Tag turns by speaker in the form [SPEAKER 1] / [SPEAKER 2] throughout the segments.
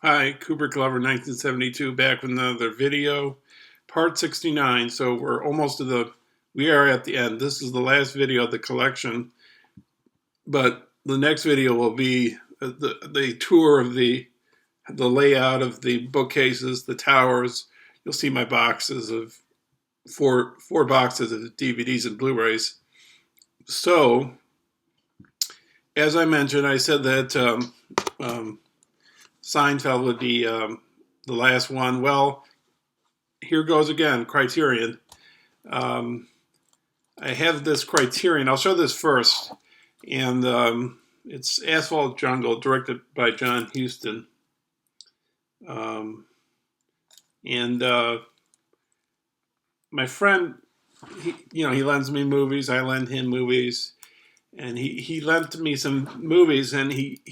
[SPEAKER 1] Hi, Cooper Glover, 1972, back with another video, part 69. So we are at the end. This is the last video of the collection, but the next video will be the tour of the layout of the bookcases, the towers. You'll see my boxes of four boxes of DVDs and Blu-rays. So, as I mentioned, I said that Seinfeld would be the last one. Well, here goes again, Criterion. I have this Criterion. I'll show this first. And it's Asphalt Jungle, directed by John Huston. My friend, he lends me movies. I lend him movies. And he lent me some movies, and he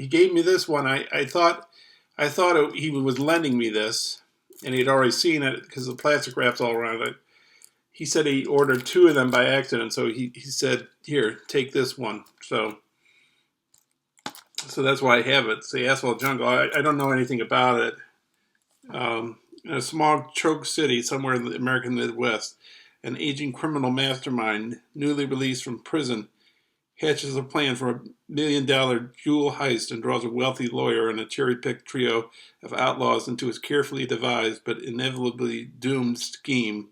[SPEAKER 1] gave me this one. I thought he was lending me this, and he'd already seen it because the plastic wrap's all around it. He said he ordered two of them by accident, so he said, "Here, take this one." So that's why I have it. It's the Asphalt Jungle. I don't know anything about it. In a small choke city somewhere in the American Midwest, an aging criminal mastermind, newly released from prison, hatches a plan for $1 million jewel heist and draws a wealthy lawyer and a cherry-picked trio of outlaws into his carefully devised but inevitably doomed scheme.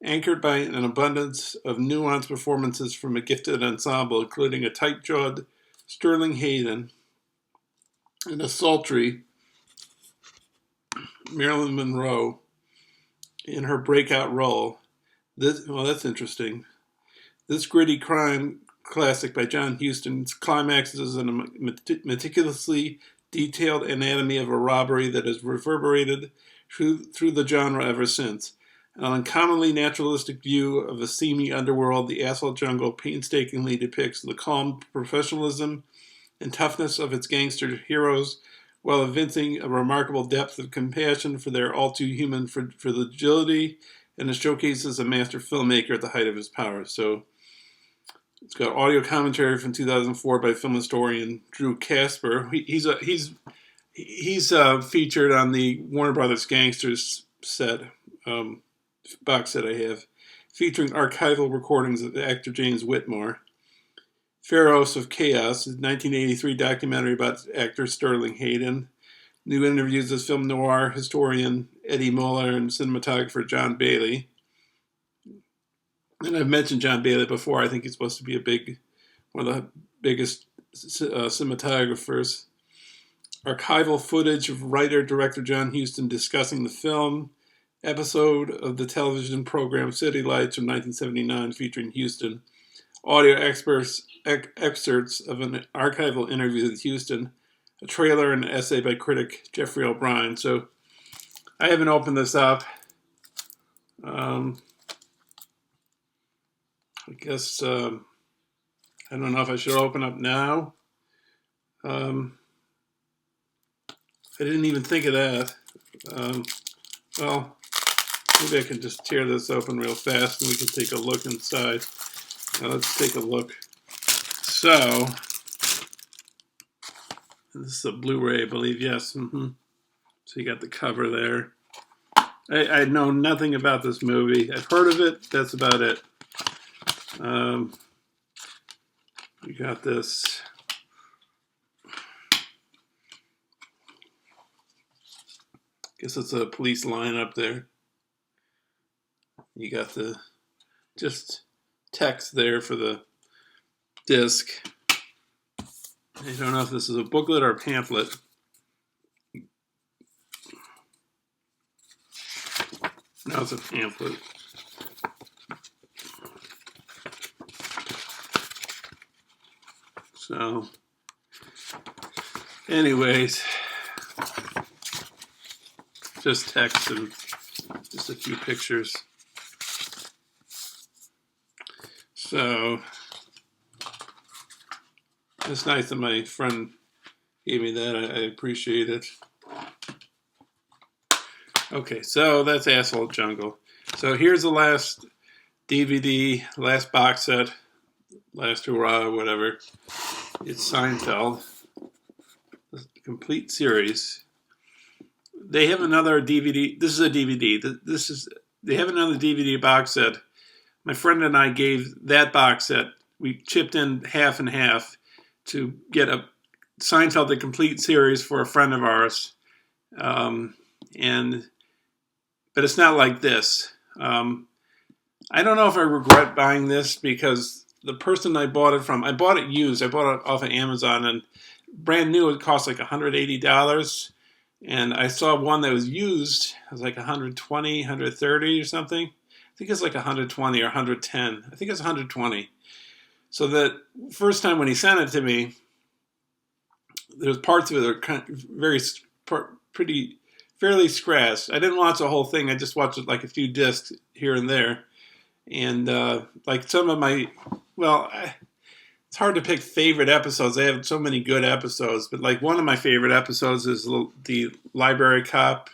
[SPEAKER 1] Anchored by an abundance of nuanced performances from a gifted ensemble, including a tight-jawed Sterling Hayden and a sultry Marilyn Monroe in her breakout role. That's interesting. This gritty crime classic by John Huston climaxes in a meticulously detailed anatomy of a robbery that has reverberated through the genre ever since. An uncommonly naturalistic view of a seamy underworld, the Asphalt Jungle painstakingly depicts the calm professionalism and toughness of its gangster heroes, while evincing a remarkable depth of compassion for their all-too-human fragility, and it showcases a master filmmaker at the height of his powers. So it's got audio commentary from 2004 by film historian Drew Casper. He's featured on the Warner Brothers Gangsters box set I have, featuring archival recordings of actor James Whitmore. Pharaohs of Chaos, a 1983 documentary about actor Sterling Hayden. New interviews with film noir historian Eddie Muller and cinematographer John Bailey. And I've mentioned John Bailey before. I think he's supposed to be one of the biggest cinematographers. Archival footage of writer-director John Huston discussing the film. Episode of the television program City Lights from 1979 featuring Huston. Audio excerpts of an archival interview with Huston. A trailer and an essay by critic Jeffrey O'Brien. So I haven't opened this up. I guess I don't know if I should open up now. I didn't even think of that. Well, maybe I can just tear this open real fast and we can take a look inside. Now let's take a look. So, this is a Blu-ray, I believe. Yes. So you got the cover there. I know nothing about this movie. I've heard of it. That's about it. You got this. Guess it's a police line up there. You got the just text there for the disc. I don't know if this is a booklet or a pamphlet. No, it's a pamphlet. So, anyways, just text and just a few pictures. So, it's nice that my friend gave me that. I appreciate it. Okay, so that's Asphalt Jungle. So here's the last DVD, last box set, last hurrah, whatever. It's Seinfeld. complete series. They have another DVD. This is a DVD. They have another DVD box set. My friend and I gave that box set. We chipped in half and half to get a Seinfeld the complete series for a friend of ours. But it's not like this. I don't know if I regret buying this because the person I bought it from, I bought it used. I bought it off of Amazon, and brand new it cost like $180. And I saw one that was used. It was like $120, $130 or something. I think it's like $120 or $110. I think it's $120. So that first time when he sent it to me, there's parts of it that are fairly scratched. I didn't watch the whole thing. I just watched it like a few discs here and there. And like some of my, it's hard to pick favorite episodes. They have so many good episodes. But like one of my favorite episodes is the library cop.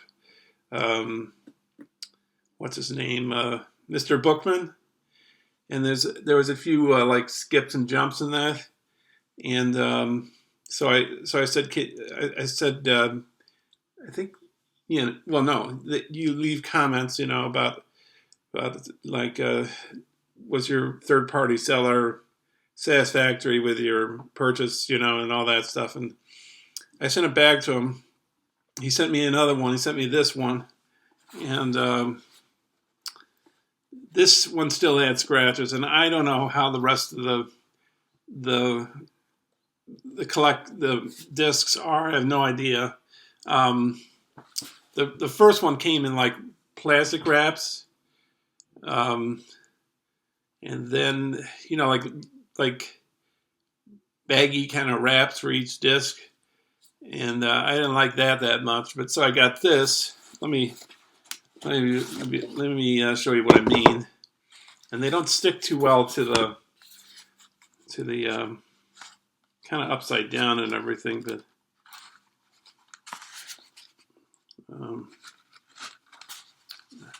[SPEAKER 1] What's his name? Mr. Bookman. And there was a few like skips and jumps in that. And so I said, I think, that you leave comments, about like, was your third party seller satisfactory with your purchase, and all that stuff. And I sent it back to him. He sent me another one. He sent me this one. And this one still had scratches. And I don't know how the rest of the discs are. I have no idea. The first one came in like plastic wraps, and then like baggy kind of wraps for each disc, and I didn't like that much. But so I got this. Let me show you what I mean. And they don't stick too well to the kind of upside down and everything, but.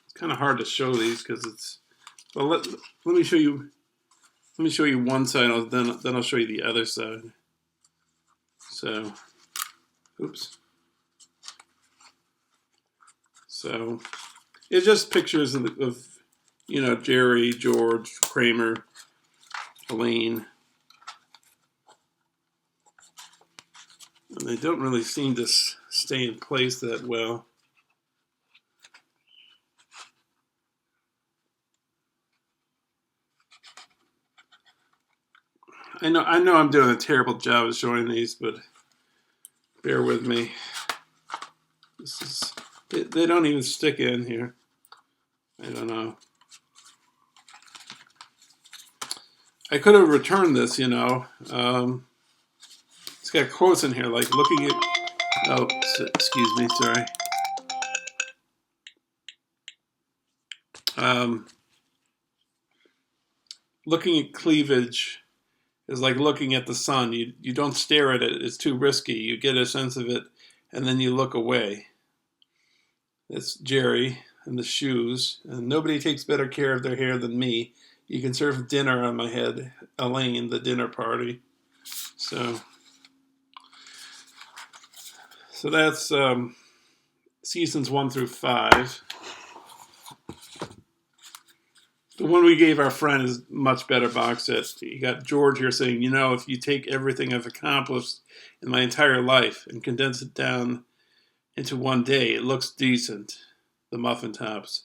[SPEAKER 1] It's kind of hard to show these because it's. Well, let me show you. Let me show you one side. Then I'll show you the other side. So, oops. So, it's just pictures of Jerry, George, Kramer, Elaine, and they don't really seem to stay in place that well. I know I'm doing a terrible job of showing these, but bear with me. They don't even stick in here. I don't know. I could have returned this, It's got quotes in here, like looking at. Oh, excuse me, sorry. Looking at cleavage is like looking at the sun. You don't stare at it. It's too risky. You get a sense of it, and then you look away. That's Jerry and the shoes. And nobody takes better care of their hair than me. You can serve dinner on my head. Elaine, the dinner party. So that's seasons 1 through 5. The one we gave our friend is much better box set. You got George here saying, if you take everything I've accomplished in my entire life and condense it down into one day, it looks decent. The muffin tops.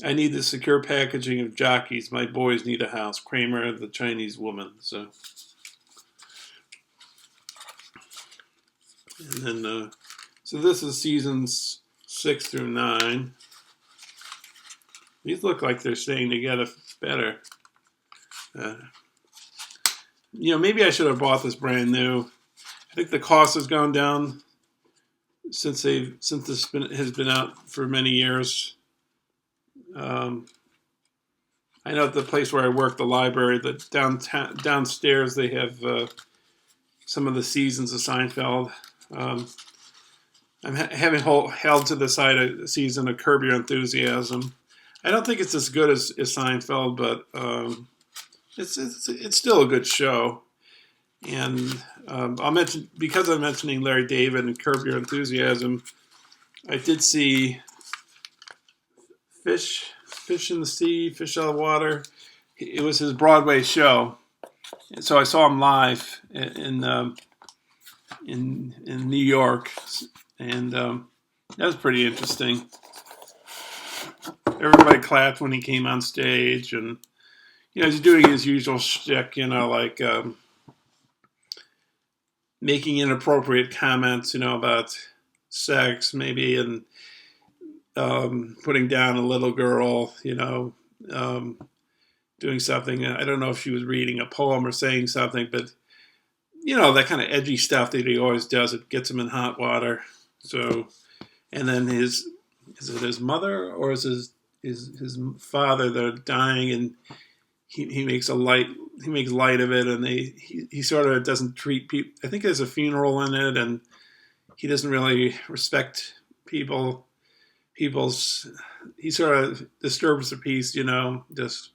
[SPEAKER 1] I need the secure packaging of jockeys. My boys need a house. Kramer, the Chinese woman. So, and then, so this is seasons 6 through 9. These look like they're staying together better. Maybe I should have bought this brand new. I think the cost has gone down since this has been out for many years. I know at the place where I work, the library, downstairs, they have some of the seasons of Seinfeld. I'm having held to the side a season of Curb Your Enthusiasm. I don't think it's as good as Seinfeld, but it's still a good show. And I'll mention, because I'm mentioning Larry David and Curb Your Enthusiasm, I did see Fish in the Sea, Fish Out of the Water. It was his Broadway show, and so I saw him live in New York, and that was pretty interesting. Everybody clapped when he came on stage, and he's doing his usual shtick, like making inappropriate comments, about sex, maybe, and putting down a little girl, doing something. I don't know if she was reading a poem or saying something, but that kind of edgy stuff that he always does. It gets him in hot water. So, and then is it his mother or is his father that are dying, and he makes light of it, and he sort of doesn't treat people. I think there's a funeral in it, and he doesn't really respect people's. He sort of disturbs the peace, just.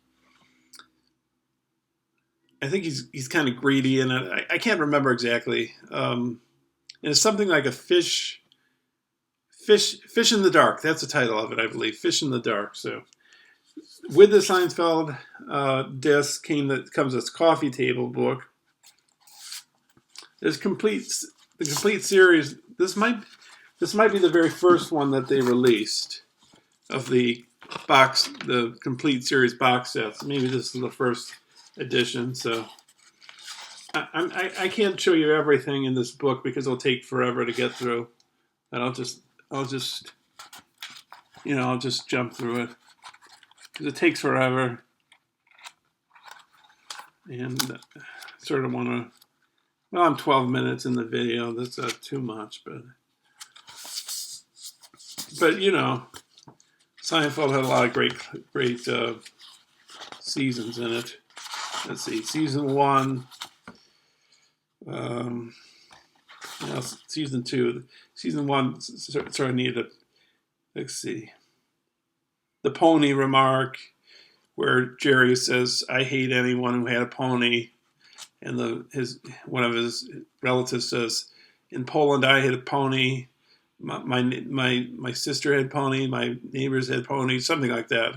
[SPEAKER 1] I think he's kind of greedy in it. I can't remember exactly. And it's something like a fish in the dark. That's the title of it, I believe. Fish in the Dark. So with the Seinfeld disc comes this coffee table book. There's the complete series. This might be the very first one that they released of the complete series box sets. Maybe this is the first edition. So I can't show you everything in this book because it'll take forever to get through. And I'll just jump through it because it takes forever. And sort of want to. Well, I'm 12 minutes in the video. That's too much, but Seinfeld had a lot of great seasons in it. Let's see, season 1, season 2. Season 1 sort of needed let's see, the pony remark, where Jerry says, "I hate anyone who had a pony," and one of his relatives says, "In Poland, I had a pony. My sister had a pony. My neighbors had ponies," something like that.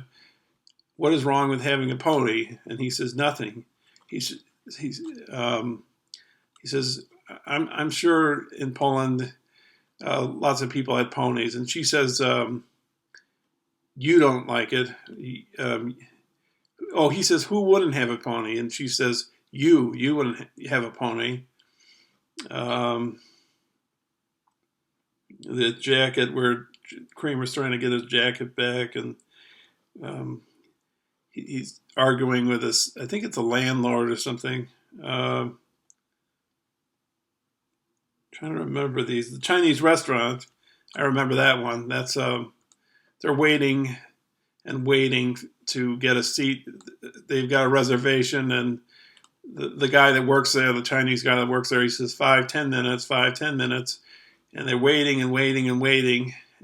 [SPEAKER 1] What is wrong with having a pony? And he says nothing. He says, I'm sure in Poland lots of people had ponies. And she says, you don't like it. He says, who wouldn't have a pony? And she says, you wouldn't have a pony. The jacket, where Kramer's trying to get his jacket back, and he's arguing with his, I think it's a landlord or something. Trying to remember these. The Chinese restaurant, I remember that one. That's they're waiting to get a seat. They've got a reservation, and the guy that works there, the Chinese guy that works there, he says 5-10 minutes, 5-10 minutes, and they're waiting.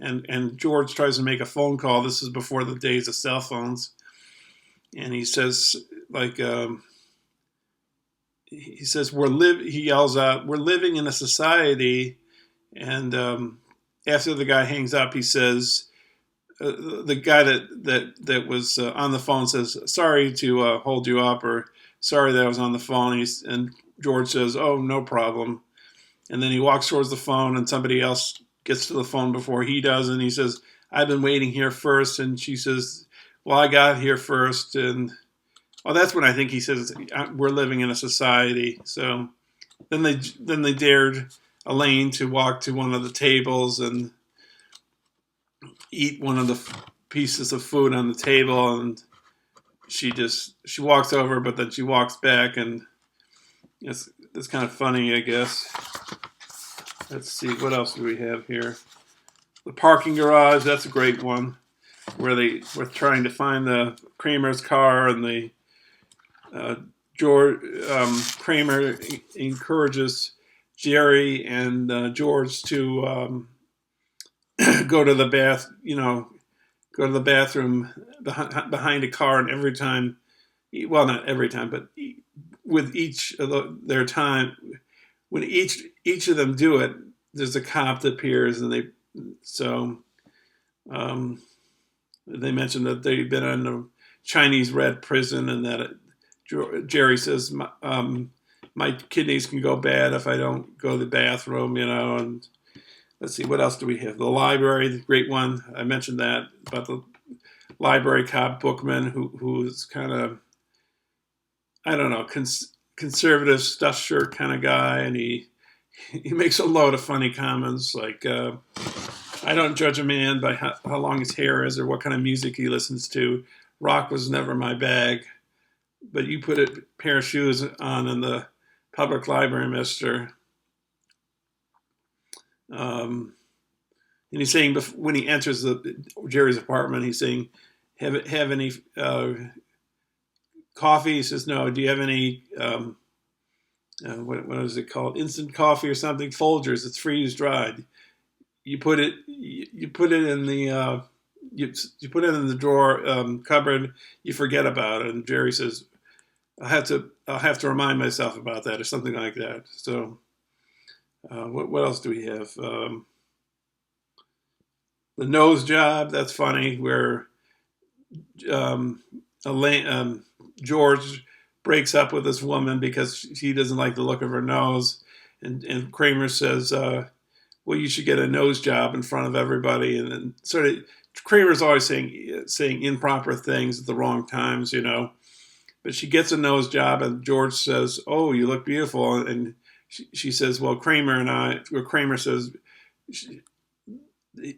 [SPEAKER 1] And George tries to make a phone call. This is before the days of cell phones. And he says, he yells out, "We're living in a society." And after the guy hangs up, he says, the guy that was on the phone says, "Sorry to hold you up," or "Sorry that I was on the phone." And George says, "Oh, no problem." And then he walks towards the phone, and somebody else gets to the phone before he does. And he says, "I've been waiting here first." And she says, "Well, I got here first." And that's when I think he says, "We're living in a society." So then they dared Elaine to walk to one of the tables and eat one of the pieces of food on the table. And she walks over, but then she walks back, and it's kind of funny, I guess. Let's see, what else do we have here? The parking garage, that's a great one, where they were trying to find the Kramer's car, and the Kramer encourages Jerry and George to go to the bathroom behind a car, and every time, well, not every time, but with each of their time, when each of them do it, there's a cop that appears, and they mentioned that they've been in a Chinese red prison, and that Jerry says, my kidneys can go bad if I don't go to the bathroom, and let's see, what else do we have? The library, the great one. I mentioned that about the library cop Bookman, who's kind of, I don't know, conservative stuffed shirt kind of guy, and he makes a load of funny comments like, I don't judge a man by how long his hair is or what kind of music he listens to. Rock was never my bag, but you put a pair of shoes on in the public library, mister. And he's saying, when he enters Jerry's apartment, he's saying, have any coffee? He says, no. Do you have any, what is it called? Instant coffee or something? Folgers. It's freeze dried. You put it in the, you put it in the drawer, cupboard. You forget about it. And Jerry says, I'll have to remind myself about that, or something like that. So, what else do we have? The nose job. That's funny. Where George breaks up with this woman because she doesn't like the look of her nose, and Kramer says, well, you should get a nose job in front of everybody. And then sort of Kramer's always saying improper things at the wrong times, But she gets a nose job, and George says, oh, you look beautiful. And she says, well, Kramer says,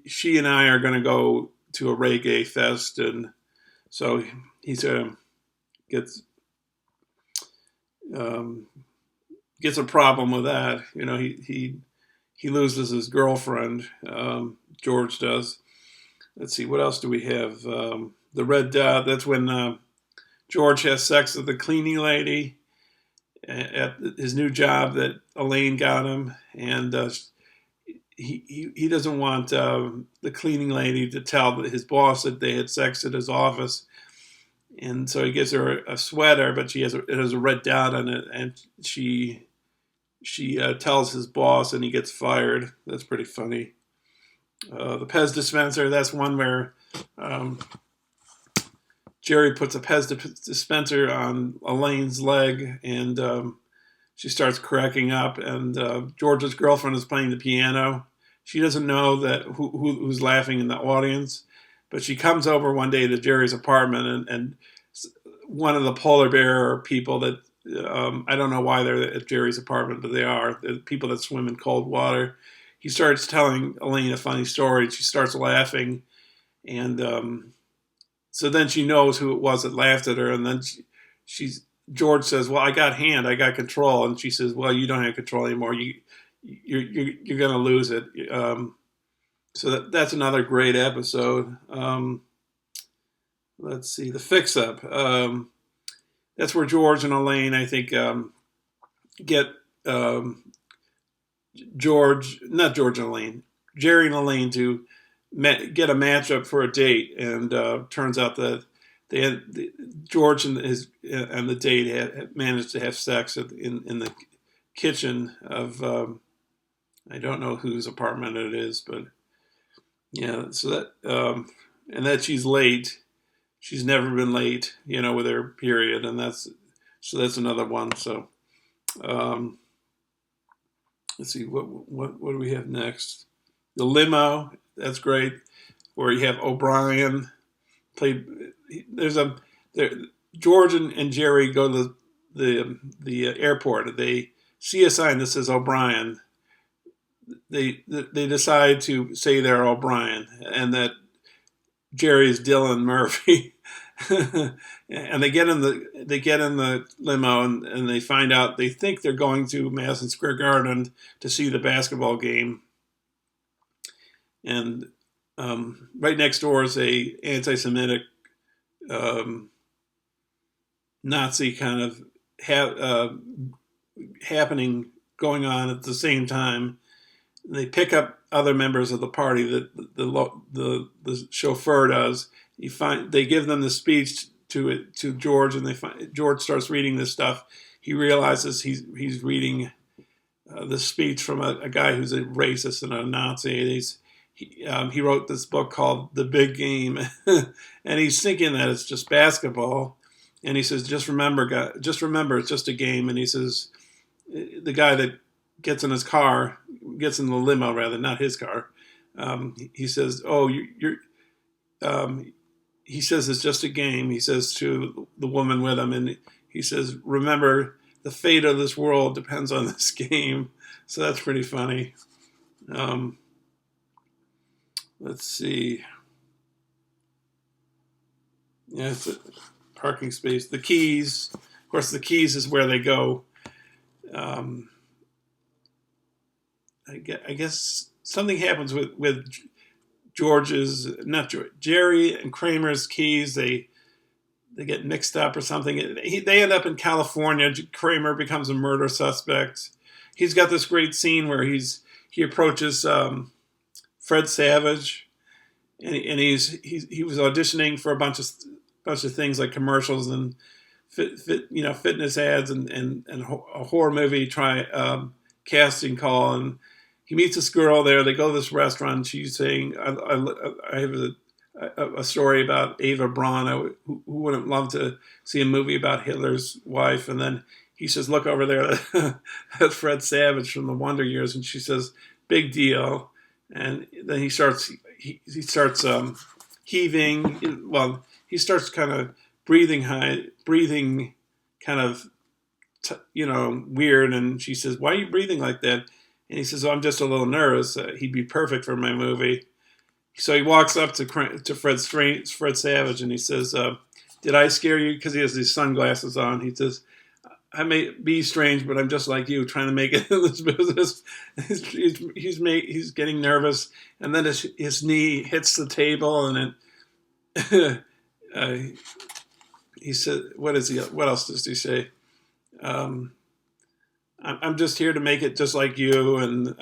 [SPEAKER 1] she and I are going to go to a reggae fest. And so he sort of gets a problem with that. He loses his girlfriend. George does. Let's see, what else do we have? The red dot. That's when George has sex with the cleaning lady at his new job that Elaine got him, and he doesn't want the cleaning lady to tell his boss that they had sex at his office, and so he gives her a sweater, but it has a red dot on it, and she tells his boss, and he gets fired. That's pretty funny. The Pez dispenser, that's one where Jerry puts a Pez dispenser on Elaine's leg, and she starts cracking up, and George's girlfriend is playing the piano. She doesn't know that who's laughing in the audience, but she comes over one day to Jerry's apartment, and one of the polar bear people that I don't know why they're at Jerry's apartment, but they are. They're people that swim in cold water. He starts telling Elaine a funny story. She starts laughing, and so then she knows who it was that laughed at her. And then George says, "Well, I got control." And she says, "Well, you don't have control anymore. You're going to lose it." So that's another great episode. Let's see, the Fix Up. That's where George and Elaine, I think, get Jerry and Elaine to get a matchup for a date, and turns out that George and the date had managed to have sex in the kitchen of I don't know whose apartment it is, but yeah. So that and that she's late. She's never been late, with her period, and that's another one. So let's see, what do we have next? The limo, that's great, where you have O'Brien played. George and Jerry go to the airport. They see a sign that says O'Brien. They decide to say they're O'Brien, and that Jerry is Dylan Murphy. And they get in the limo, and they find out, they think they're going to Madison Square Garden to see the basketball game. And right next door is a anti-Semitic Nazi kind of happening going on at the same time. And they pick up other members of the party that the chauffeur does. They give them the speech to George, and George starts reading this stuff. he realizes he's reading the speech from a guy who's a racist and a Nazi. And he wrote this book called The Big Game, and he's thinking that it's just basketball. And he says, just remember, it's just a game. And he says, the guy that gets in the limo rather, not his car. He says, "Oh, you're." He says it's just a game. He says to the woman with him, and he says, "Remember, the fate of this world depends on this game." So that's pretty funny. Let's see. Yeah, it's a parking space. The keys, of course, the keys is where they go. I guess something happens with Jerry and Kramer's keys. They get mixed up or something. They end up in California. Kramer becomes a murder suspect. He's got this great scene where he approaches Fred Savage, and he was auditioning for a bunch of things like commercials and fitness ads and a horror movie casting call. And he meets this girl there. They go to this restaurant. And she's saying, "I have a story about Ava Braun. Who wouldn't love to see a movie about Hitler's wife?" And then he says, "Look over there, that's Fred Savage from the Wonder Years." And she says, "Big deal." And then he starts heaving. Well, he starts kind of breathing kind of weird. And she says, "Why are you breathing like that?" And he says, "Oh, I'm just a little nervous. He'd be perfect for my movie." So he walks up to Fred Savage, and he says, "Did I scare you?" Because he has these sunglasses on. He says, "I may be strange, but I'm just like you, trying to make it in this business." He's getting nervous, and then his knee hits the table, and it, he said, "What else does he say? I'm just here to make it just like you, and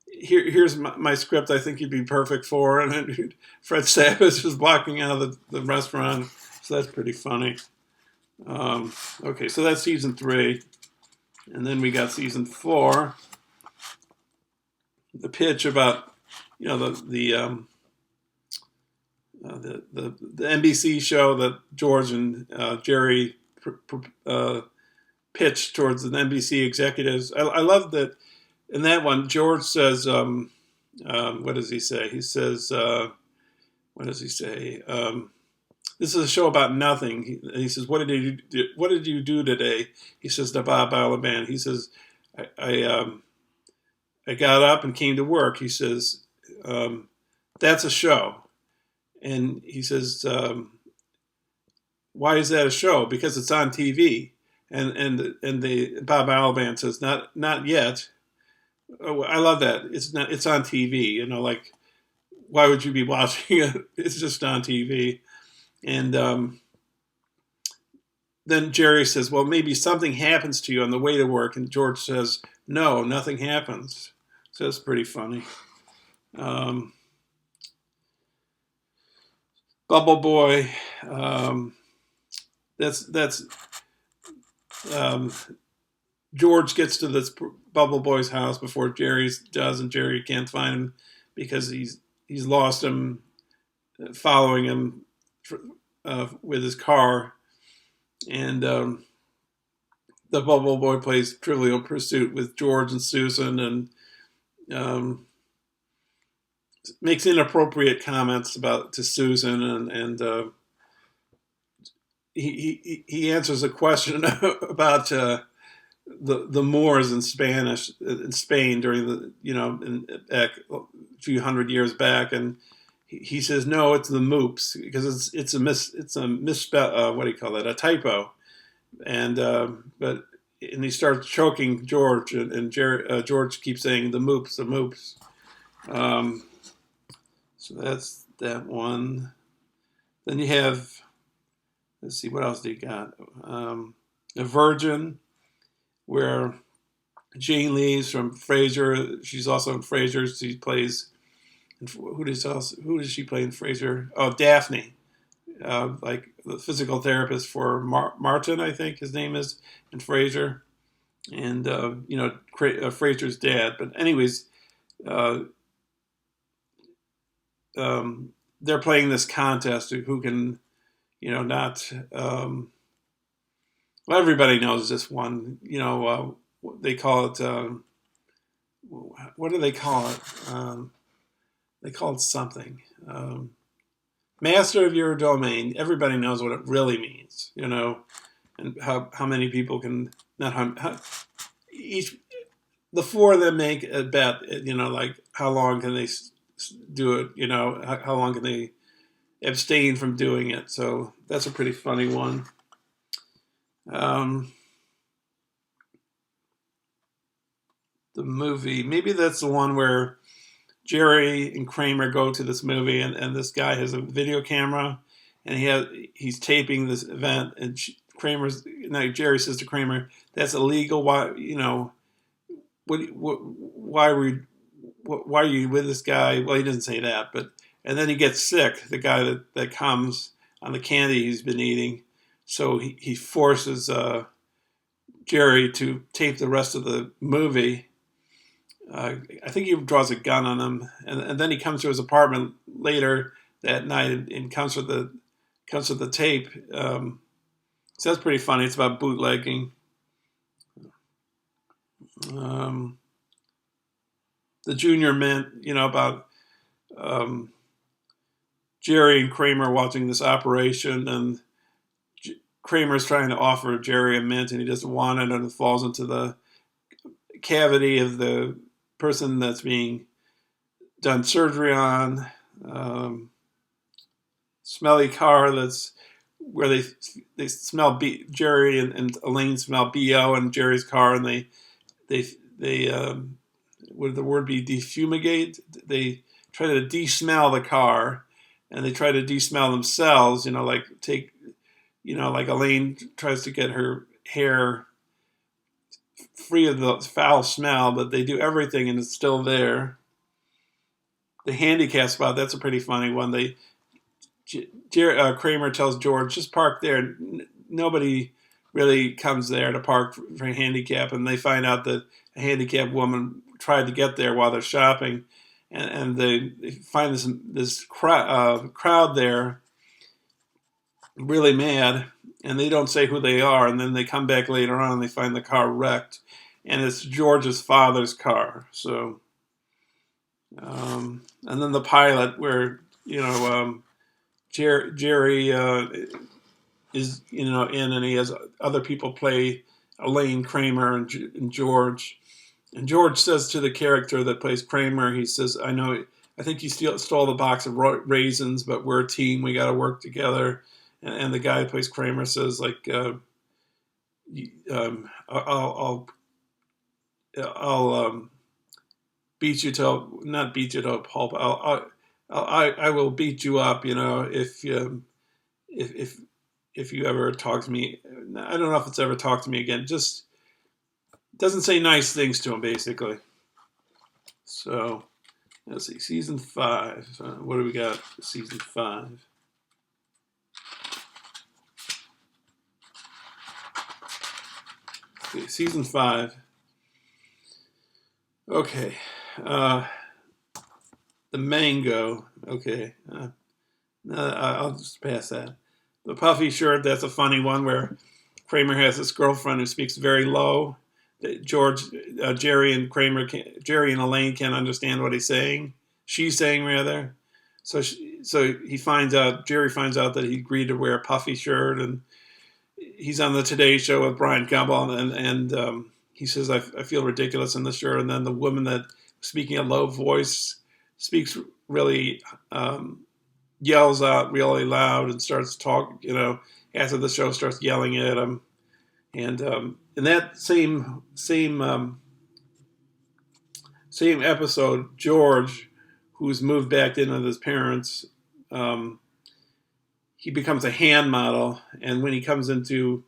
[SPEAKER 1] here's my script. I think you'd be perfect for." And then Fred Savage is walking out of the restaurant, so that's pretty funny. Okay, so that's season 3, and then we got season 4. The pitch about the NBC show that George and Jerry pitched towards the NBC executives. I love that in that one. George says, "What does he say?" He says, "What does he say?" This is a show about nothing. He says, "What did you do today?" He says, "The Bob Balaban." He says, I got up and came to work." He says, "That's a show." And he says, "Why is that a show?" "Because it's on TV." And the Bob Balaban says, "Not yet." Oh, I love that. It's on TV. Like, why would you be watching it? It's just on TV. And then Jerry says, "Well, maybe something happens to you on the way to work." And George says, "No, nothing happens." So it's pretty funny. Bubble Boy. That's George gets to this Bubble Boy's house before Jerry does, and Jerry can't find him because he's lost him, following him with his car. And the Bubble Boy plays Trivial Pursuit with George and Susan, and makes inappropriate comments to Susan, and he answers a question about the Moors in Spain during a few hundred years back, and he says, "No, it's the Moops," because it's a misspell. What do you call that? A typo. And he starts choking George, and George keeps saying, "The Moops, the Moops." So that's that one. Then you have, let's see, what else do you got? A Virgin, where Jane Lee's from Frasier. She's also in Frasier. She plays. Who does she play in Frasier? Oh, Daphne. like the physical therapist for Martin, I think his name is, and Frasier, and Frasier's dad. But anyways, uh, they're playing this contest who can, not. Well, everybody knows this one. They call it. What do they call it? They call it something. Master of your domain. Everybody knows what it really means, and how many people can not how each the four of them make a bet, like how long can they do it, how long can they abstain from doing it. So that's a pretty funny one. The movie, maybe that's the one where Jerry and Kramer go to this movie, and this guy has a video camera, and he's taping this event, and Jerry says to Kramer, "That's illegal. Why, why are you with this guy?" Well, he doesn't say that, and then he gets sick. The guy that comes on the candy he's been eating, so he forces Jerry to tape the rest of the movie. I think he draws a gun on him, and then he comes to his apartment later that night and comes with the tape. So that's pretty funny. It's about bootlegging. The Junior Mint, about Jerry and Kramer watching this operation, and Kramer's trying to offer Jerry a mint, and he doesn't want it, and it falls into the cavity of the person that's being done surgery on. Smelly car that's where they smell Jerry and Elaine smell BO in Jerry's car, and they would the word be defumigate? They try to de-smell the car, and they try to de-smell themselves, like Elaine tries to get her hair free of the foul smell, but they do everything and it's still there. The handicap spot, that's a pretty funny one. Kramer tells George, just park there. Nobody really comes there to park for a handicap, and they find out that a handicapped woman tried to get there while they're shopping, and they find this crowd there really mad, and they don't say who they are, and then they come back later on and they find the car wrecked, and it's George's father's car. So, and then the pilot where, Jerry is, in, and he has other people play Elaine, Kramer, and George. And George says to the character that plays Kramer, he says, I think you stole the box of raisins, but we're a team. We got to work together. And the guy who plays Kramer says, like, I'll beat you to, not beat you to a pulp. I will beat you up, if you ever talk to me. I don't know if it's ever talked to me again. Just doesn't say nice things to him, basically. So let's see, season 5. What do we got for season 5? Okay, season 5. Okay. The mango. Okay. I'll just pass that. The puffy shirt, that's a funny one where Kramer has this girlfriend who speaks very low. Jerry and Elaine can't understand what he's saying. She's saying, rather. So Jerry finds out that he agreed to wear a puffy shirt, and he's on the Today Show with Brian Gumbel, and he says, I feel ridiculous in this shirt. And then the woman that speaking a low voice speaks really, yells out really loud and starts talking, after the show starts yelling at him. And in that same episode, George, who's moved back in with his parents, he becomes a hand model. And when he comes into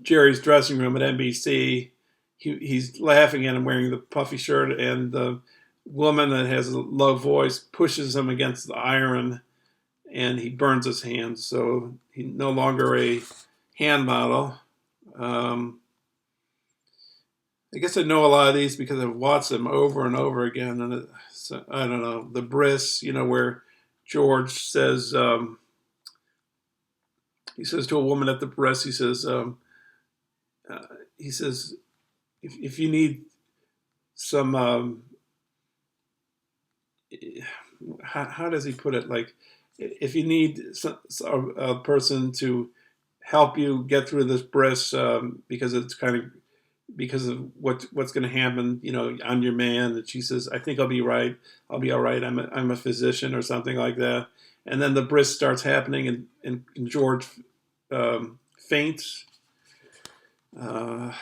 [SPEAKER 1] Jerry's dressing room at NBC, he's laughing at him wearing the puffy shirt, and the woman that has a low voice pushes him against the iron, and he burns his hands, so he's no longer a hand model. I guess I know a lot of these because I've watched them over and over again. And so, I don't know, the bris, where George says, he says to a woman at the bris, he says, if you need some, how does he put it? Like, if you need a person to help you get through this bris, because of what's going to happen, I'm your man. And she says, I think I'll be right. I'll be all right. I'm a physician or something like that. And then the bris starts happening, and George faints. The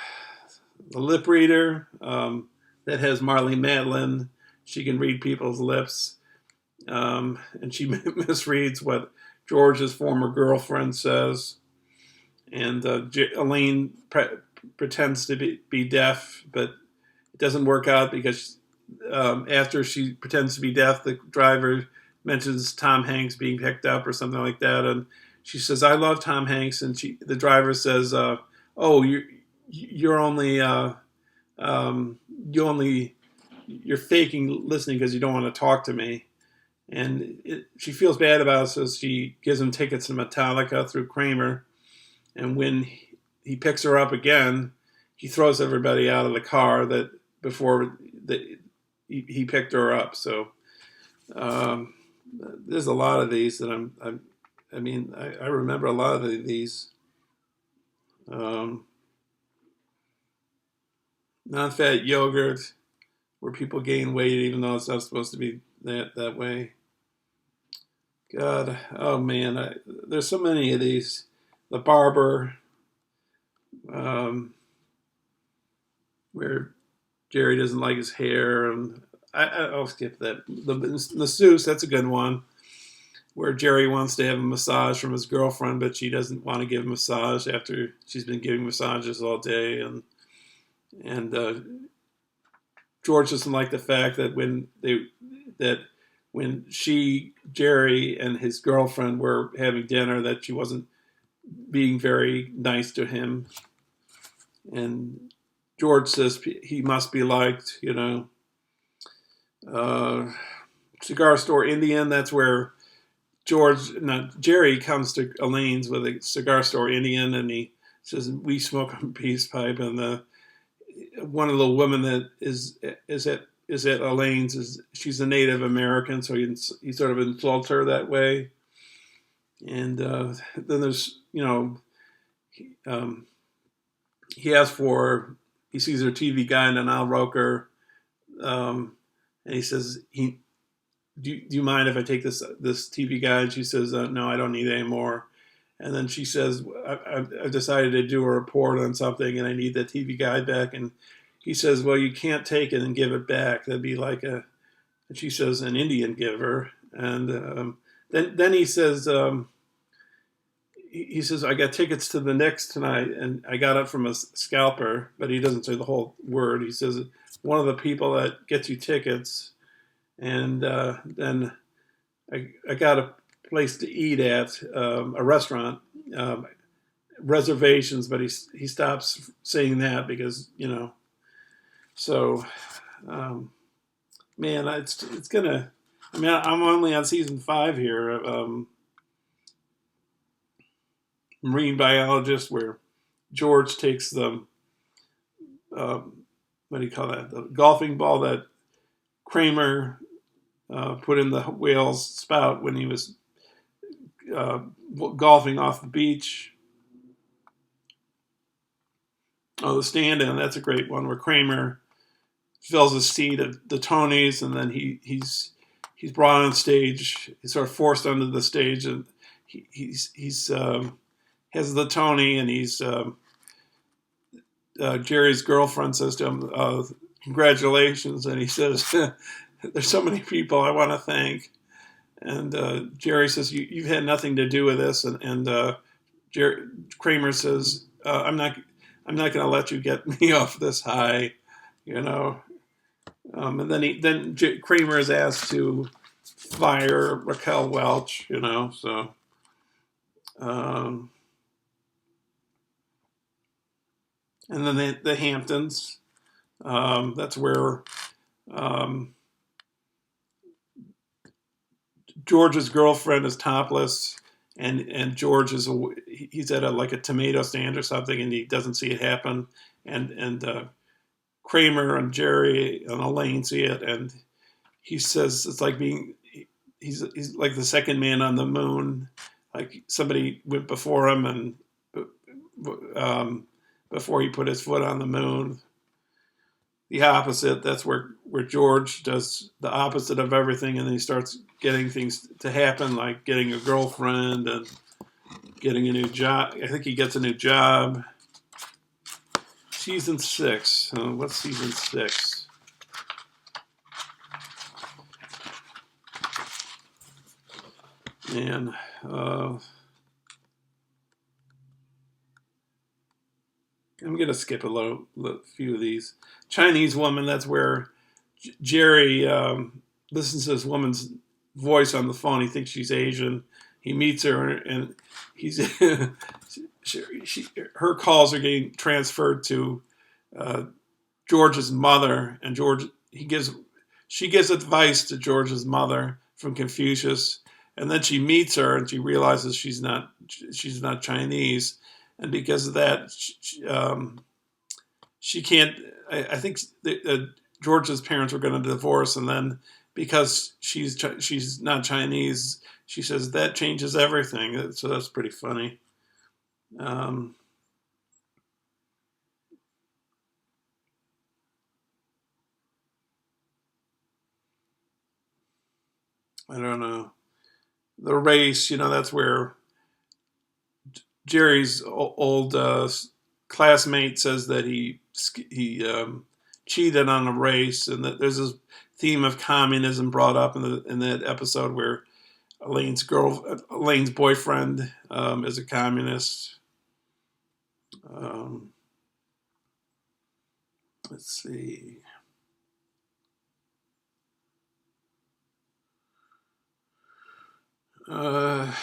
[SPEAKER 1] lip reader, that has Marley Madeline. She can read people's lips. And she misreads what George's former girlfriend says. And Elaine pretends to be deaf, but it doesn't work out because after she pretends to be deaf, the driver mentions Tom Hanks being picked up or something like that, and she says, "I love Tom Hanks," and the driver says, "Oh, you're only you're faking listening because you don't want to talk to me." And she feels bad about it, so she gives him tickets to Metallica through Kramer. And when he picks her up again, he throws everybody out of the car that before he picked her up. So there's a lot of these that I remember a lot of these. Non-fat yogurt, where people gain weight even though it's not supposed to be that way. God, oh man, there's so many of these. The barber, where Jerry doesn't like his hair, and I'll skip that. The masseuse, that's a good one, where Jerry wants to have a massage from his girlfriend, but she doesn't want to give a massage after she's been giving massages all day, and George doesn't like the fact that when Jerry and his girlfriend were having dinner, that she wasn't being very nice to him. And George says he must be liked, Cigar Store Indian, that's where Jerry comes to Elaine's with a Cigar Store Indian, and he says, "We smoke a peace pipe," and one of the women that is at Elaine's she's a Native American, so he sort of insults her that way. And then there's he sees her TV guide, and Al Roker, and he says, do you mind if I take this TV guide? She says, no, I don't need it anymore. And then she says, I've decided to do a report on something, and I need the TV guide back. And he says, well, you can't take it and give it back. That'd be like and she says, an Indian giver. And then he says, I got tickets to the Knicks tonight, and I got it from a scalper, but he doesn't say the whole word. He says, one of the people that gets you tickets, and then I got a place to eat at, a restaurant, reservations, but he stops saying that because, so, man, it's gonna, I'm only on season 5 here, Marine Biologist, where George takes the, what do you call that? The golfing ball that Kramer put in the whale's spout when he was golfing off the beach. Oh, the stand-in, that's a great one, where Kramer fills his seat at the Tonys, and then he's brought on stage. He's sort of forced onto the stage, and he's has the Tony, and he's Jerry's girlfriend says to him, congratulations, and he says, there's so many people I want to thank. And Jerry says, you've had nothing to do with this, and Kramer says, I'm not going to let you get me off this high, And then Kramer is asked to fire Raquel Welch, so. Um, and then the Hamptons. That's where um, George's girlfriend is topless, and George he's at like a tomato stand or something, and he doesn't see it happen, and Kramer and Jerry and Elaine see it, and he says it's like he's like the second man on the moon, like somebody went before him, and um, before he put his foot on the moon. The opposite. That's where George does the opposite of everything, and then he starts getting things to happen, like getting a girlfriend and getting a new job. I think he gets a new job. Season 6. What's season 6? Man, I'm gonna skip a few of these. Chinese woman. That's where Jerry listens to this woman's voice on the phone. He thinks she's Asian. He meets her, and he's her calls are getting transferred to George's mother, and she gives advice to George's mother from Confucius, and then she meets her, and she realizes she's not Chinese, and because of that, she can't. I think George's parents were going to divorce, and then because she's not Chinese, she says that changes everything. So that's pretty funny. I don't know. The race, that's where Jerry's old classmate says that he cheated on a race, and that there's this theme of communism brought up in that episode where Elaine's boyfriend is a communist. Let's see. Yeah,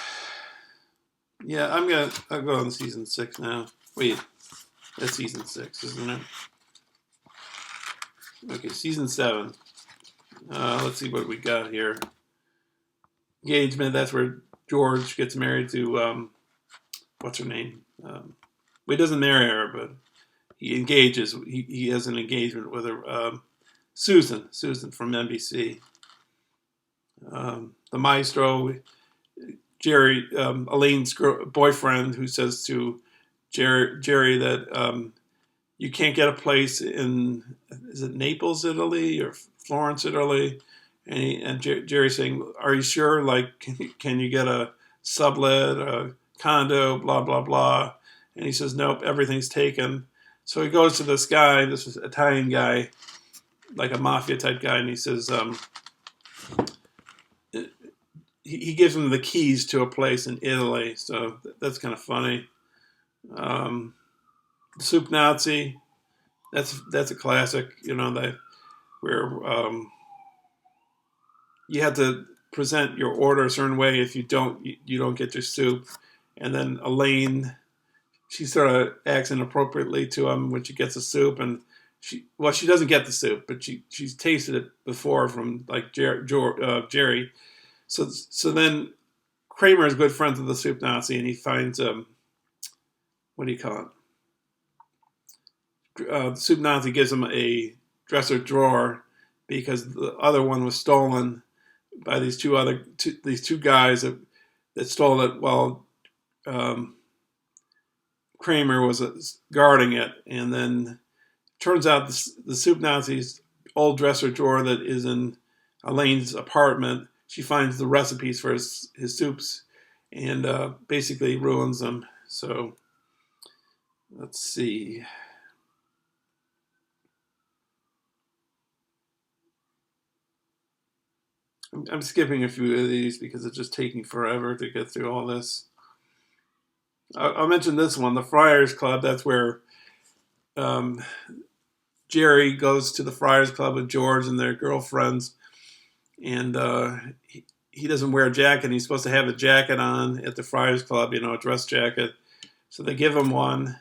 [SPEAKER 1] I'll go on season 6 now. Wait, that's season 6, isn't it? Okay, season 7. Let's see what we got here. Engagement. That's where George gets married to what's her name? He doesn't marry her, but he engages. He has an engagement with her. Susan from NBC. The maestro, Jerry, Elaine's boyfriend, who says to Jerry that you can't get a place is it Naples, Italy, or Florence, Italy? And Jerry's saying, "Are you sure? Like, can you get a sublet, a condo, blah blah blah?" And he says, "Nope, everything's taken." So he goes to this guy, this Italian guy, like a mafia type guy, and he says, he gives him the keys to a place in Italy. So that's kind of funny. Soup Nazi, that's a classic. Where you have to present your order a certain way. If you don't, you don't get your soup. And then Elaine, she sort of acts inappropriately to him when she gets the soup, and she doesn't get the soup, but she's tasted it before from like Jerry. So then Kramer is good friends with the Soup Nazi, and he finds what do you call it? The Soup Nazi gives him a dresser drawer because the other one was stolen by these two guys that stole it while Kramer was guarding it, and then turns out the Soup Nazi's old dresser drawer that is in Elaine's apartment. She finds the recipes for his soups and basically ruins them. So let's see. I'm skipping a few of these because it's just taking forever to get through all this. I'll mention this one, the Friars Club. That's where Jerry goes to the Friars Club with George and their girlfriends, and he doesn't wear a jacket. He's supposed to have a jacket on at the Friars Club, a dress jacket. So they give him one,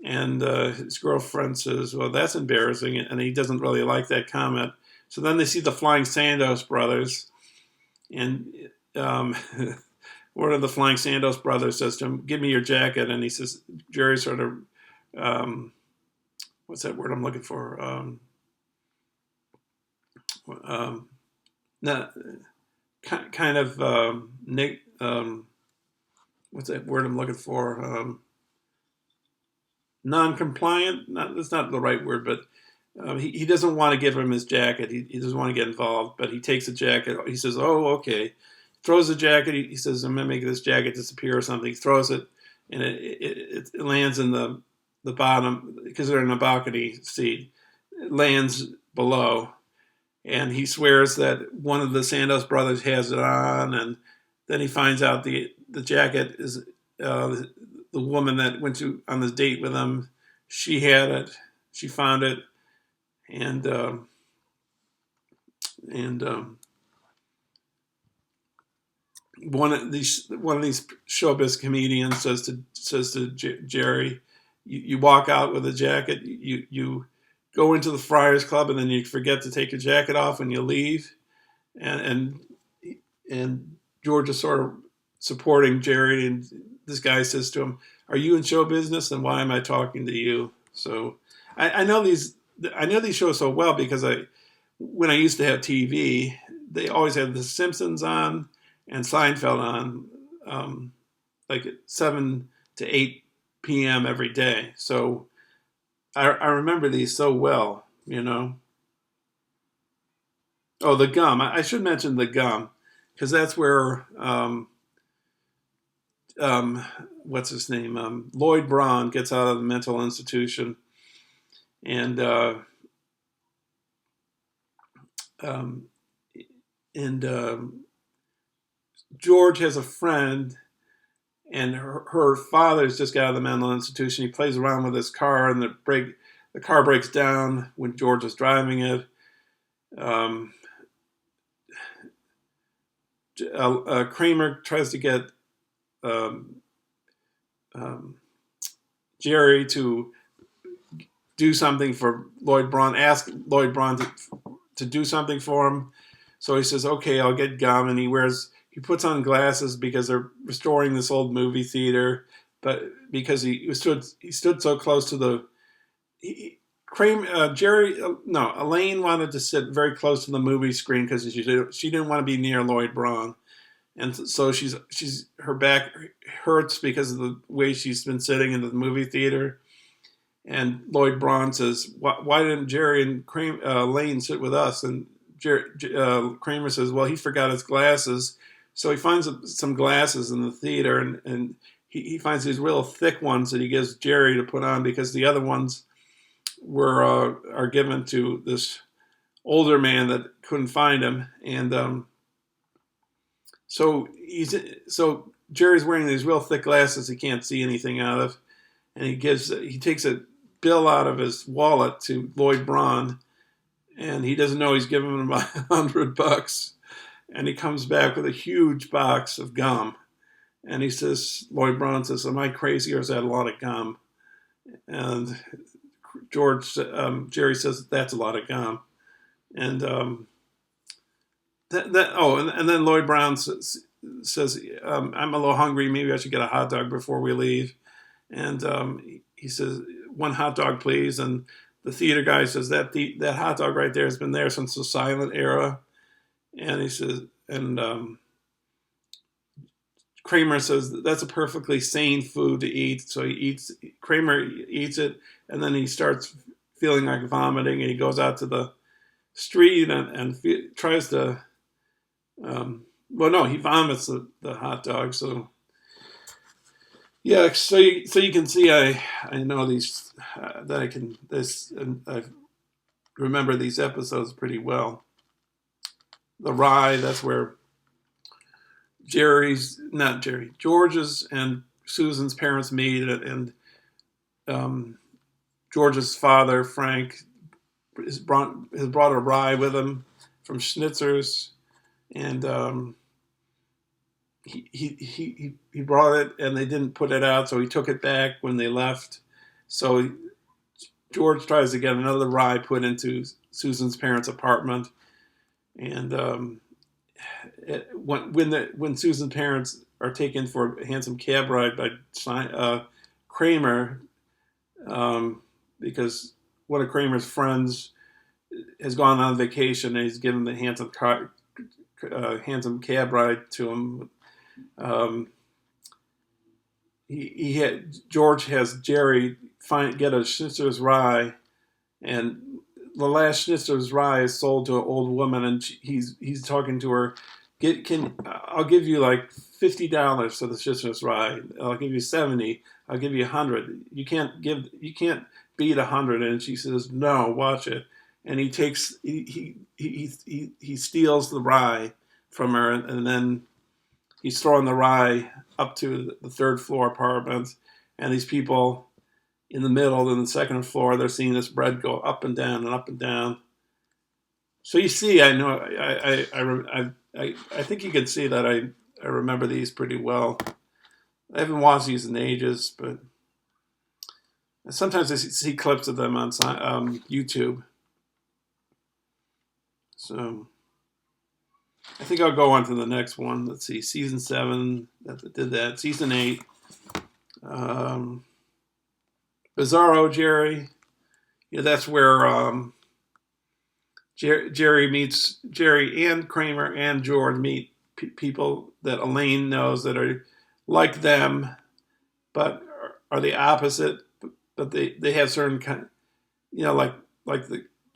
[SPEAKER 1] and his girlfriend says, "Well, that's embarrassing," and he doesn't really like that comment. So then they see the Flying Sandos brothers, and one of the Flying Sandos brothers says to him, "Give me your jacket," and he says, Jerry sort of, what's that word I'm looking for? Not kind of what's that word I'm looking for? Non-compliant. That's not the right word, but he doesn't want to give him his jacket. He doesn't want to get involved, but he takes the jacket. He says, "Oh, okay." Throws the jacket. He says, "I'm gonna make this jacket disappear or something." He throws it, and it lands in the bottom because they're in a balcony seat. It lands below, and he swears that one of the Sandos brothers has it on, and then he finds out the jacket is the woman that went on this date with him. She had it. She found it, and one of these showbiz comedians says to Jerry, "You walk out with a jacket. You go into the Friars Club, and then you forget to take your jacket off when you leave." And George is sort of supporting Jerry, and this guy says to him, "Are you in show business? And why am I talking to you?" So I know these shows so well because when I used to have TV, they always had The Simpsons on and Seinfeld on, like at 7 to 8 p.m. every day. So I remember these so well, Oh, the gum. I should mention the gum because that's where what's his name? Lloyd Braun gets out of the mental institution, and um, George has a friend, and her father's just got out of the mental institution. He plays around with his car, and the car breaks down when George is driving it. Kramer tries to get Jerry to do something for Lloyd Braun, ask Lloyd Braun to do something for him. So he says, "Okay, I'll get gum," and he puts on glasses because they're restoring this old movie theater, but because he stood so close to the Elaine wanted to sit very close to the movie screen because she didn't want to be near Lloyd Braun, and so her back hurts because of the way she's been sitting in the movie theater. And Lloyd Braun says, "Why didn't Jerry and Elaine sit with us?" And Kramer says, "Well, he forgot his glasses." So he finds some glasses in the theater, and he finds these real thick ones that he gives Jerry to put on because the other ones are given to this older man that couldn't find him. And so Jerry's wearing these real thick glasses he can't see anything out of, and he takes a bill out of his wallet to Lloyd Braun, and he doesn't know he's giving him $100. And he comes back with a huge box of gum, and Lloyd Braun says, "Am I crazy, or is that a lot of gum?" And Jerry says, "That's a lot of gum." And and then Lloyd Braun says, "I'm a little hungry. Maybe I should get a hot dog before we leave." And he says, "One hot dog, please." And the theater guy says, that hot dog right there has been there since the silent era. And he says, and Kramer says, "That's a perfectly sane food to eat." So Kramer eats it, and then he starts feeling like vomiting, and he goes out to the street and tries to, he vomits the hot dog. So yeah, so you can see I know these that I can and I remember these episodes pretty well. The Rye, that's where George's and Susan's parents meet, and George's father, Frank, has brought a rye with him from Schnitzer's, and he brought it, and they didn't put it out, so he took it back when they left. So George tries to get another rye put into Susan's parents' apartment, and when Susan's parents are taken for a handsome cab ride by Kramer, because one of Kramer's friends has gone on vacation and he's given the handsome cab ride to him. George has Jerry get a Schnitzer's rye, and the last Schnitzer's rye is sold to an old woman, and he's talking to her. I'll give you like $50 for the Schnitzer's rye. I'll give you 70. I'll give you 100. You can't beat 100. And she says, no, watch it. And he steals the rye from her, and then he's throwing the rye up to the third floor apartment, and these people in the middle and the second floor, they're seeing this bread go up and down and up and down. So you see, I know, I think you can see that I remember these pretty well. I haven't watched these in ages, but sometimes I see clips of them on YouTube. So I think I'll go on to the next one. Let's see, season 7 that did that. Season 8, Bizarro Jerry. Yeah, that's where Jerry and Kramer and George meet people that Elaine knows that are like them, but are the opposite. But they have certain kind, like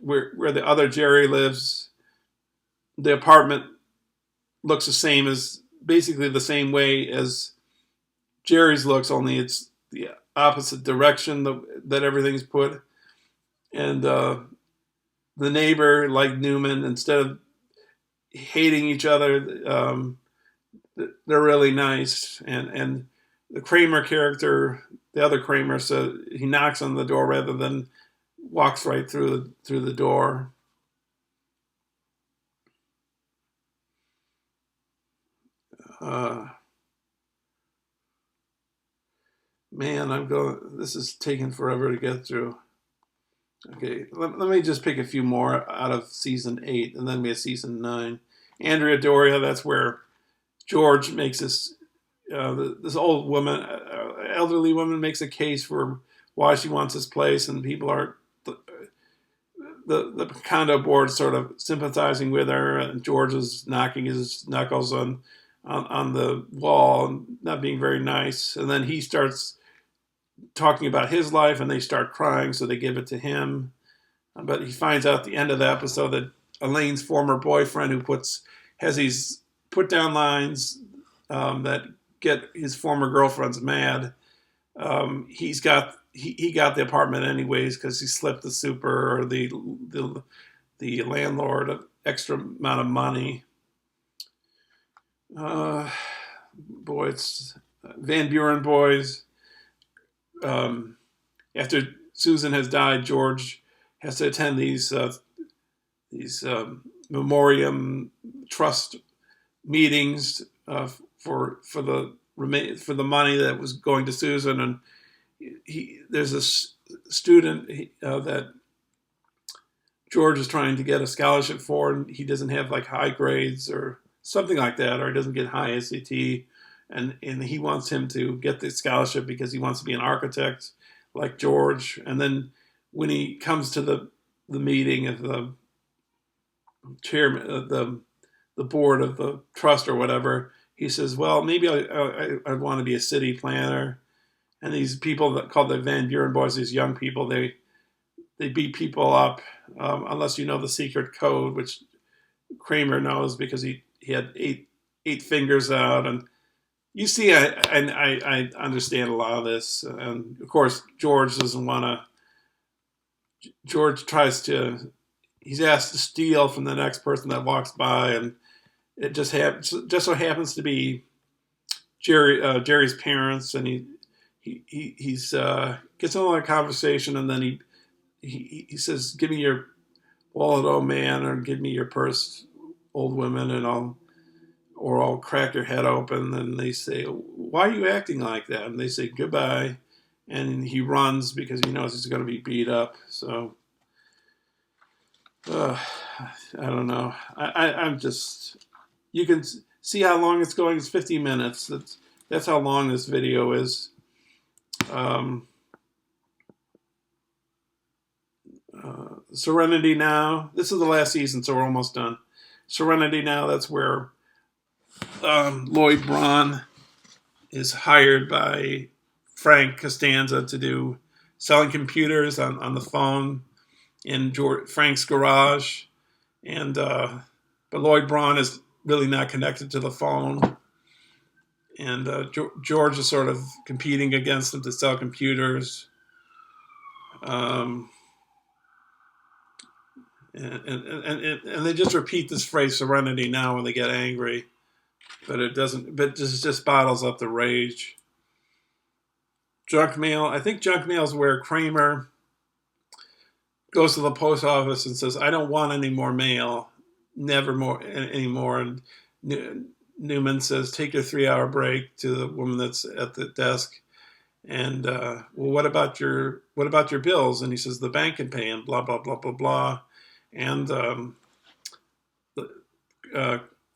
[SPEAKER 1] where the other Jerry lives. The apartment looks basically the same way as Jerry's looks, only it's the opposite direction that everything's put. And the neighbor, like Newman, instead of hating each other, they're really nice. And the Kramer character, the other Kramer, so he knocks on the door rather than walks right through the door. Man, this is taking forever to get through. Okay, let me just pick a few more out of season 8, and then we have season 9. Andrea Doria, that's where George makes this old woman, elderly woman, makes a case for why she wants this place, and people are the condo board sort of sympathizing with her, and George is knocking his knuckles on the wall and not being very nice, and then he starts talking about his life, and they start crying, so they give it to him. But he finds out at the end of the episode that Elaine's former boyfriend, who has these put down lines that get his former girlfriends mad. He got the apartment anyways because he slipped the super or the landlord an extra amount of money. It's Van Buren boys. After Susan has died, George has to attend these memoriam trust meetings for the money that was going to Susan, and there's a student that George is trying to get a scholarship for, and he doesn't have like high grades or something like that, or he doesn't get high SAT. And he wants him to get the scholarship because he wants to be an architect like George. And then when he comes to the meeting of the chairman, the board of the trust or whatever, he says, well, maybe I want to be a city planner. And these people called the Van Buren boys, these young people, they beat people up unless you know the secret code, which Kramer knows because he had eight fingers out. And you see, I understand a lot of this. And, of course, George doesn't want to. George he's asked to steal from the next person that walks by, and it just so happens to be Jerry's parents, and he's gets into a conversation, and then he says, give me your wallet, old man, or give me your purse, old women and all crack their head open, and they say, "Why are you acting like that?" And they say, "Goodbye," and he runs because he knows he's going to be beat up. So I don't know. I'm just. You can see how long it's going. It's 50 minutes. That's how long this video is. Serenity Now. This is the last season, so we're almost done. Serenity Now. That's where Lloyd Braun is hired by Frank Costanza to do selling computers on the phone in Frank's garage, and but Lloyd Braun is really not connected to the phone, and George is sort of competing against him to sell computers. And they just repeat this phrase "Serenity Now" when they get angry, but it doesn't. But this just bottles up the rage. Junk mail. I think junk mail is where Kramer goes to the post office and says, "I don't want any more mail, never more anymore." And Newman says, "Take your 3-hour break," to the woman that's at the desk. And well, what about your bills? And he says, "The bank can pay," and blah blah blah blah blah. And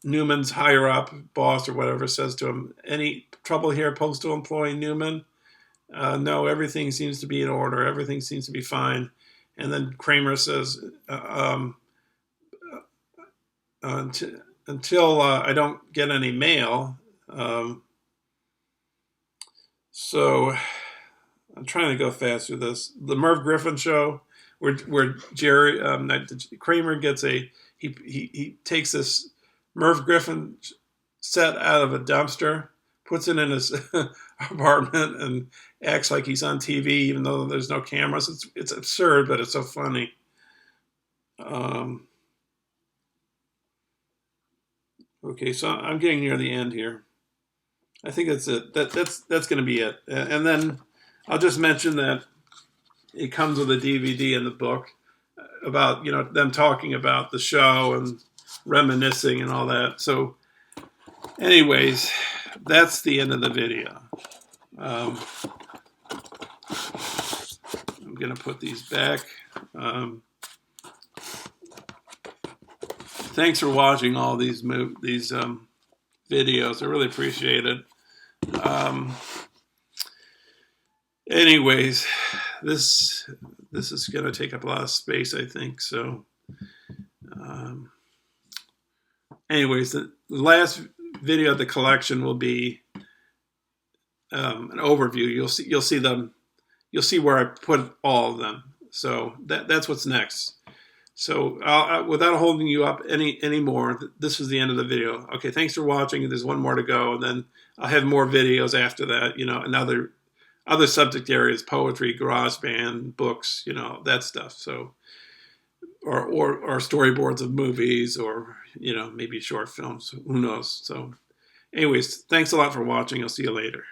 [SPEAKER 1] Newman's higher up boss or whatever says to him, "Any trouble here, postal employee Newman?" No, everything seems to be in order. Everything seems to be fine. And then Kramer says, until I don't get any mail. So I'm trying to go fast through this. The Merv Griffin show, where Jerry Kramer gets he takes this Merv Griffin set out of a dumpster, puts it in his apartment, and acts like he's on TV, even though there's no cameras. It's absurd, but it's so funny. Okay, so I'm getting near the end here. I think that's it. That's going to be it. And then I'll just mention that it comes with a DVD and the book about them talking about the show and reminiscing and all that. So, anyways, that's the end of the video. I'm going to put these back. Thanks for watching all these videos. I really appreciate it. Anyways, this is going to take up a lot of space, I think. So, anyways, the last video of the collection will be an overview. You'll see them. You'll see where I put all of them. So that's what's next. So without holding you up anymore, this is the end of the video. Okay, thanks for watching. There's one more to go, and then I'll have more videos after that. And other subject areas: poetry, garage band, books, that stuff. So, or storyboards of movies, or maybe short films. Who knows? So, anyways, thanks a lot for watching. I'll see you later.